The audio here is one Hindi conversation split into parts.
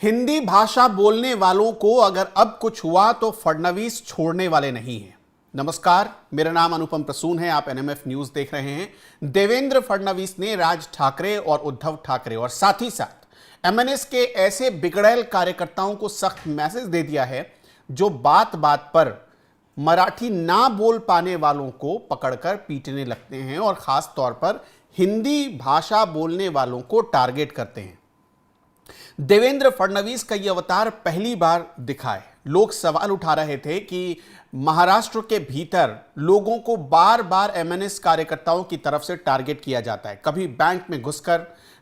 हिंदी भाषा बोलने वालों को अगर अब कुछ हुआ तो फडणवीस छोड़ने वाले नहीं हैं। नमस्कार, मेरा नाम अनुपम प्रसून है। आप एनएमएफ न्यूज देख रहे हैं। देवेंद्र फडणवीस ने राज ठाकरे और उद्धव ठाकरे और साथ ही साथ एमएनएस के ऐसे बिगड़ैल कार्यकर्ताओं को सख्त मैसेज दे दिया है जो बात बात पर मराठी ना बोल पाने वालों को पकड़कर पीटने लगते हैं और खास तौर पर हिंदी भाषा बोलने वालों को टारगेट करते हैं। देवेंद्र फडणवीस का यह अवतार पहली बार दिखा है। लोग सवाल उठा रहे थे कि महाराष्ट्र के भीतर लोगों को बार बार एमएनएस कार्यकर्ताओं की तरफ से टारगेट किया जाता है। कभी बैंक में घुसकर,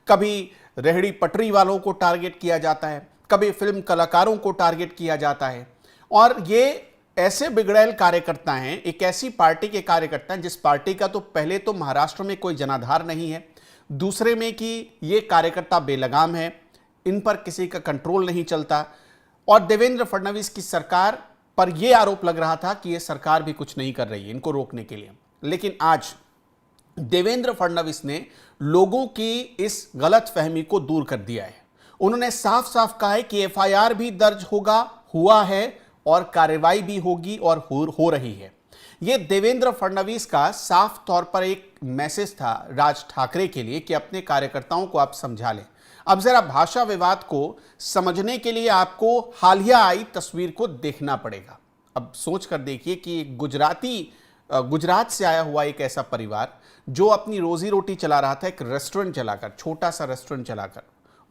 कभी रेहड़ी पटरी वालों को टारगेट किया जाता है, कभी फिल्म कलाकारों को टारगेट किया जाता है। और ये ऐसे बिगड़ैल कार्यकर्ता हैं, एक ऐसी पार्टी के कार्यकर्ता हैं जिस पार्टी का तो पहले तो महाराष्ट्र में कोई जनाधार नहीं है, दूसरे में कि ये कार्यकर्ता बेलगाम है, इन पर किसी का कंट्रोल नहीं चलता। और देवेंद्र फडणवीस की सरकार पर यह आरोप लग रहा था कि यह सरकार भी कुछ नहीं कर रही है इनको रोकने के लिए। लेकिन आज देवेंद्र फडणवीस ने लोगों की इस गलत फहमी को दूर कर दिया है। उन्होंने साफ साफ कहा है कि एफआईआर भी दर्ज होगा, हुआ है और कार्रवाई भी होगी और हो रही है। यह देवेंद्र फडणवीस का साफ तौर पर एक मैसेज था राज ठाकरे के लिए कि अपने कार्यकर्ताओं को आप समझा लें। अब जरा भाषा विवाद को समझने के लिए आपको हालिया आई तस्वीर को देखना पड़ेगा। अब सोच कर देखिए कि गुजरात से आया हुआ एक ऐसा परिवार जो अपनी रोजी रोटी चला रहा था, एक रेस्टोरेंट चलाकर, छोटा सा रेस्टोरेंट चलाकर,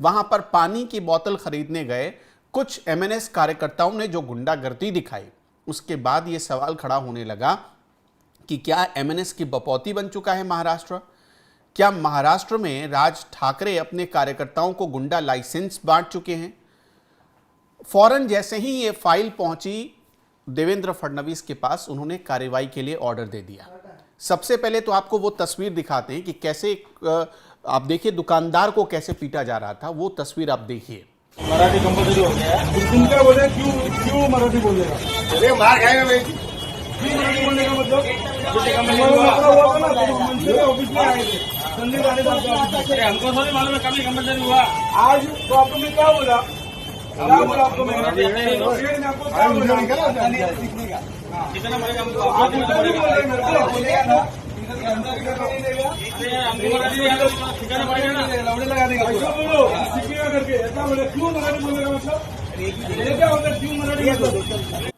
वहां पर पानी की बोतल खरीदने गए कुछ एमएनएस कार्यकर्ताओं ने जो गुंडागर्दी दिखाई, उसके बाद यह सवाल खड़ा होने लगा कि क्या एमएनएस की बपौती बन चुका है महाराष्ट्र? क्या महाराष्ट्र में राज ठाकरे अपने कार्यकर्ताओं को गुंडा लाइसेंस बांट चुके हैं? फौरन जैसे ही ये फाइल पहुंची देवेंद्र फडणवीस के पास, उन्होंने कार्रवाई के लिए ऑर्डर दे दिया। सबसे पहले तो आपको वो तस्वीर दिखाते हैं कि कैसे आप देखिए दुकानदार को कैसे पीटा जा रहा था। वो तस्वीर आप देखिए। मराठी कंपल्सरी हो गया। तुम क्या बोले? क्यों मराठी बोलेगा? अरे मार खाएगा भाई। क्यों मराठी बोलने का मतलब? ऑफिस में आए थे संदीप राणे साहब। हमको थोड़ी मालूम है कभी कंपल्सरी हुआ। आज तो आपको मैं क्या बोला? क्या बोला आपको? मैं आपको क्या बोला? कितना मरेगा हमको? आप बोलेगा लवड़े लगा देगा। करके ऐसा बोले क्यों मराठी बोलेगा? मतलब क्या होता है? क्यों मराठी?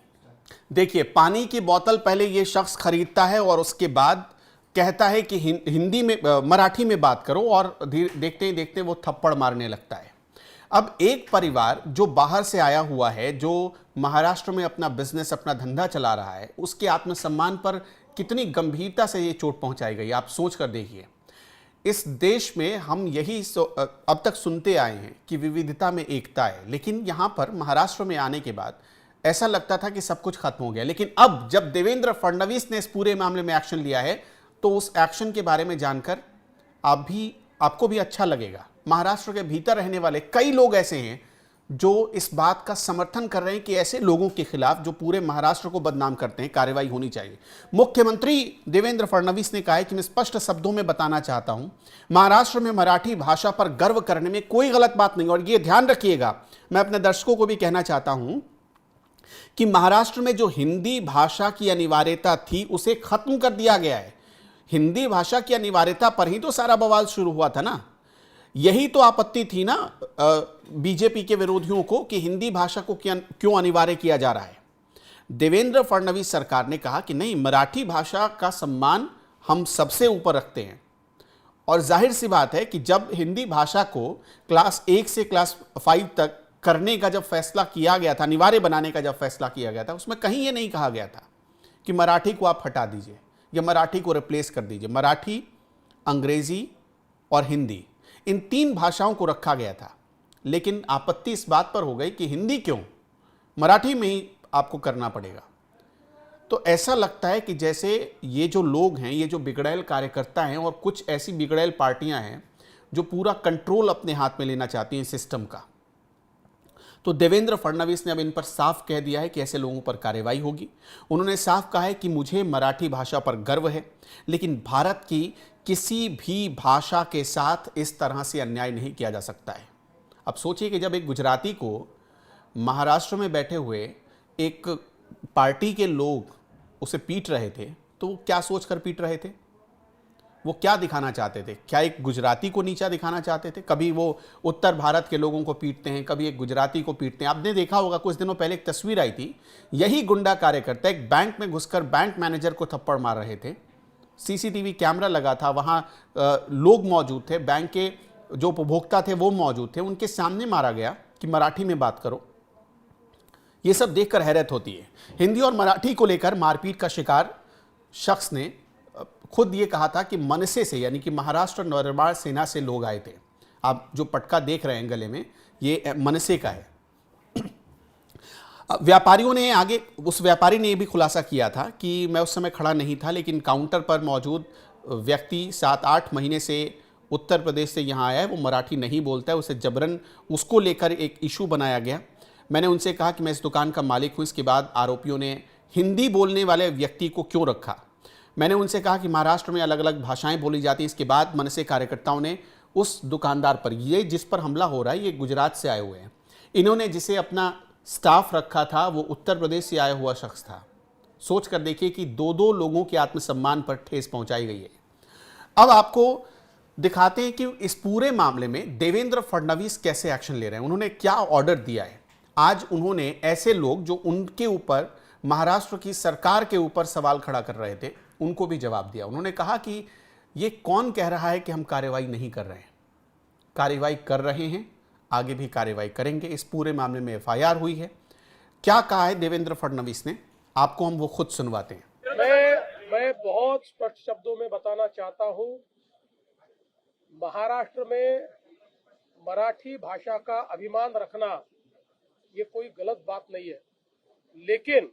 देखिए, पानी की बोतल पहले ये शख्स खरीदता है और उसके बाद कहता है कि हिंदी में मराठी में बात करो और देखते ही देखते वो थप्पड़ मारने लगता है। अब एक परिवार जो बाहर से आया हुआ है, जो महाराष्ट्र में अपना बिजनेस, अपना धंधा चला रहा है, उसके आत्मसम्मान पर कितनी गंभीरता से ये चोट पहुंचाई गई, आप सोच कर देखिए। इस देश में हम यही अब तक सुनते आए हैं कि विविधता में एकता है, लेकिन यहां पर महाराष्ट्र में आने के बाद ऐसा लगता था कि सब कुछ खत्म हो गया। लेकिन अब जब देवेंद्र फडणवीस ने इस पूरे मामले में एक्शन लिया है तो उस एक्शन के बारे में जानकर आपको भी अच्छा लगेगा। महाराष्ट्र के भीतर रहने वाले कई लोग ऐसे हैं जो इस बात का समर्थन कर रहे हैं कि ऐसे लोगों के खिलाफ जो पूरे महाराष्ट्र को बदनाम करते हैं, कार्रवाई होनी चाहिए। मुख्यमंत्री देवेंद्र फडणवीस ने कहा है कि मैं स्पष्ट शब्दों में बताना चाहता हूं, महाराष्ट्र में मराठी भाषा पर गर्व करने में कोई गलत बात नहीं। और यह ध्यान रखिएगा, मैं अपने दर्शकों को भी कहना चाहता हूं कि महाराष्ट्र में जो हिंदी भाषा की अनिवार्यता थी उसे खत्म कर दिया गया है। हिंदी भाषा की अनिवार्यता पर ही तो सारा बवाल शुरू हुआ था ना। यही तो आपत्ति थी ना बीजेपी के विरोधियों को कि हिंदी भाषा को क्यों अनिवार्य किया जा रहा है। देवेंद्र फडणवीस सरकार ने कहा कि नहीं, मराठी भाषा का सम्मान हम सबसे ऊपर रखते हैं। और जाहिर सी बात है कि जब हिंदी भाषा को क्लास 1 से क्लास 5 तक करने का जब फैसला किया गया था, अनिवार्य बनाने का जब फैसला किया गया था, उसमें कहीं ये नहीं कहा गया था कि मराठी को आप हटा दीजिए या मराठी को रिप्लेस कर दीजिए। मराठी, अंग्रेजी और हिंदी, इन 3 भाषाओं को रखा गया था। लेकिन आपत्ति इस बात पर हो गई कि हिंदी क्यों, मराठी में ही आपको करना पड़ेगा। तो ऐसा लगता है कि जैसे ये जो लोग हैं, ये जो बिगड़ैल कार्यकर्ता हैं और कुछ ऐसी बिगड़ैल पार्टियां हैं जो पूरा कंट्रोल अपने हाथ में लेना चाहती हैं सिस्टम का। तो देवेंद्र फडणवीस ने अब इन पर साफ कह दिया है कि ऐसे लोगों पर कार्रवाई होगी। उन्होंने साफ कहा है कि मुझे मराठी भाषा पर गर्व है, लेकिन भारत की किसी भी भाषा के साथ इस तरह से अन्याय नहीं किया जा सकता है। अब सोचिए कि जब एक गुजराती को महाराष्ट्र में बैठे हुए एक पार्टी के लोग उसे पीट रहे थे, तो वो क्या सोचकर पीट रहे थे? वो क्या दिखाना चाहते थे? क्या एक गुजराती को नीचा दिखाना चाहते थे? कभी वो उत्तर भारत के लोगों को पीटते हैं, कभी एक गुजराती को पीटते हैं। आपने देखा होगा कुछ दिनों पहले एक तस्वीर आई थी, यही गुंडा कार्यकर्ता एक बैंक में घुसकर बैंक मैनेजर को थप्पड़ मार रहे थे। सीसीटीवी कैमरा लगा था, वहां लोग मौजूद थे, बैंक के जो उपभोक्ता थे वो मौजूद थे, उनके सामने मारा गया कि मराठी में बात करो। ये सब देखकर हैरत होती है। हिंदी और मराठी को लेकर मारपीट का शिकार शख्स ने खुद ये कहा था कि मनसे से, यानी कि महाराष्ट्र नवनिर्माण सेना से लोग आए थे। आप जो पटका देख रहे हैं गले में, ये मनसे का है। व्यापारियों ने आगे, उस व्यापारी ने यह भी खुलासा किया था कि मैं उस समय खड़ा नहीं था, लेकिन काउंटर पर मौजूद व्यक्ति 7-8 महीने से उत्तर प्रदेश से यहाँ आया है, वो मराठी नहीं बोलता है, उसे जबरन उसको लेकर एक इशू बनाया गया। मैंने उनसे कहा कि मैं इस दुकान का मालिक हूँ, इसके बाद आरोपियों ने हिंदी बोलने वाले व्यक्ति को क्यों रखा। मैंने उनसे कहा कि महाराष्ट्र में अलग अलग भाषाएं बोली जाती हैं। इसके बाद मनसे कार्यकर्ताओं ने उस दुकानदार पर, ये जिस पर हमला हो रहा है, ये गुजरात से आए हुए हैं। इन्होंने जिसे अपना स्टाफ रखा था वो उत्तर प्रदेश से आया हुआ शख्स था। सोच कर देखिए कि 2-2 लोगों के आत्मसम्मान पर ठेस पहुंचाई गई है। अब आपको दिखाते हैं कि इस पूरे मामले में देवेंद्र फडणवीस कैसे एक्शन ले रहे हैं, उन्होंने क्या ऑर्डर दिया है। आज उन्होंने ऐसे लोग जो उनके ऊपर, महाराष्ट्र की सरकार के ऊपर सवाल खड़ा कर रहे थे, उनको भी जवाब दिया। उन्होंने कहा कि ये कौन कह रहा है कि हम कार्रवाई नहीं कर रहे हैं? कार्रवाई कर रहे हैं, आगे भी कार्रवाई करेंगे। इस पूरे मामले में एफआईआर हुई है। क्या कहा है देवेंद्र फडणवीस ने, आपको हम वो खुद सुनवाते हैं। मैं बहुत स्पष्ट शब्दों में बताना चाहता हूं, महाराष्ट्र में मराठी भाषा का अभिमान रखना ये कोई गलत बात नहीं है, लेकिन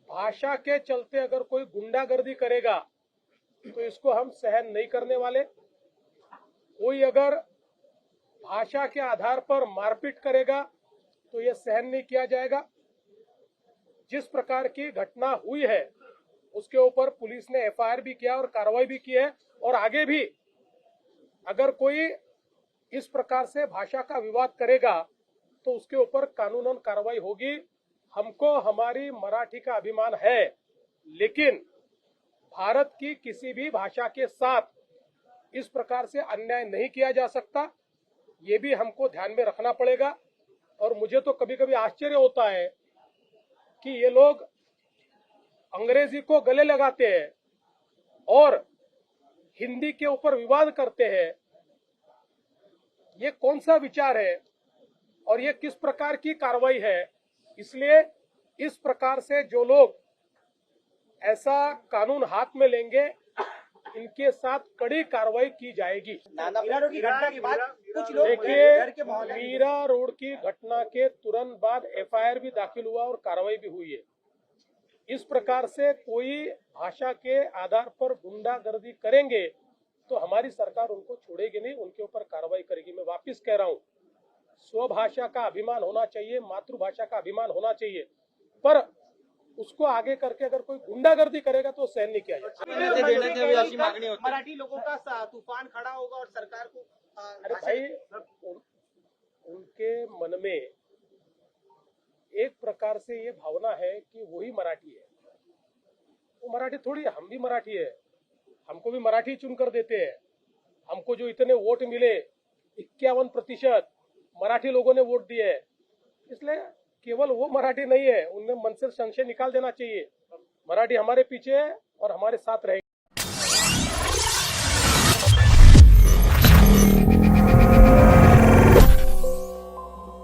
भाषा के चलते अगर कोई गुंडागर्दी करेगा तो इसको हम सहन नहीं करने वाले। कोई अगर भाषा के आधार पर मारपीट करेगा तो यह सहन नहीं किया जाएगा। जिस प्रकार की घटना हुई है उसके ऊपर पुलिस ने एफआईआर भी किया और कार्रवाई भी की है, और आगे भी अगर कोई इस प्रकार से भाषा का विवाद करेगा तो उसके ऊपर कानूनन कार्रवाई होगी। हमको हमारी मराठी का अभिमान है, लेकिन भारत की किसी भी भाषा के साथ इस प्रकार से अन्याय नहीं किया जा सकता, ये भी हमको ध्यान में रखना पड़ेगा। और मुझे तो कभी कभी आश्चर्य होता है कि ये लोग अंग्रेजी को गले लगाते हैं और हिंदी के ऊपर विवाद करते हैं। ये कौन सा विचार है और ये किस प्रकार की कार्रवाई है? इसलिए इस प्रकार से जो लोग ऐसा कानून हाथ में लेंगे, इनके साथ कड़ी कार्रवाई की जाएगी। मीरा रोड की घटना के बाद कुछ लोग देखिए, मीरा रोड की घटना के तुरंत बाद एफआईआर भी दाखिल हुआ और कार्रवाई भी हुई है। इस प्रकार से कोई भाषा के आधार पर गुंडागर्दी करेंगे तो हमारी सरकार उनको छोड़ेगी नहीं, उनके ऊपर कार्रवाई करेगी। मैं वापिस कह रहा हूँ, स्वभाषा का अभिमान होना चाहिए, मातृभाषा का अभिमान होना चाहिए, पर उसको आगे करके अगर कोई गुंडागर्दी करेगा तो सहन नहीं किया जाएगा। मराठी लोगों का तूफान खड़ा होगा और सरकार को अरे भाई, उनके मन में एक प्रकार से ये भावना है कि वही मराठी है। वो मराठी थोड़ी, हम भी मराठी है, हमको भी मराठी चुन कर देते हैं। हमको जो इतने वोट मिले, 51% मराठी लोगों ने वोट दिए है, इसलिए केवल वो मराठी नहीं है, उनमें मन से संशय निकाल देना चाहिए। मराठी हमारे पीछे है और हमारे साथ रहेंगे।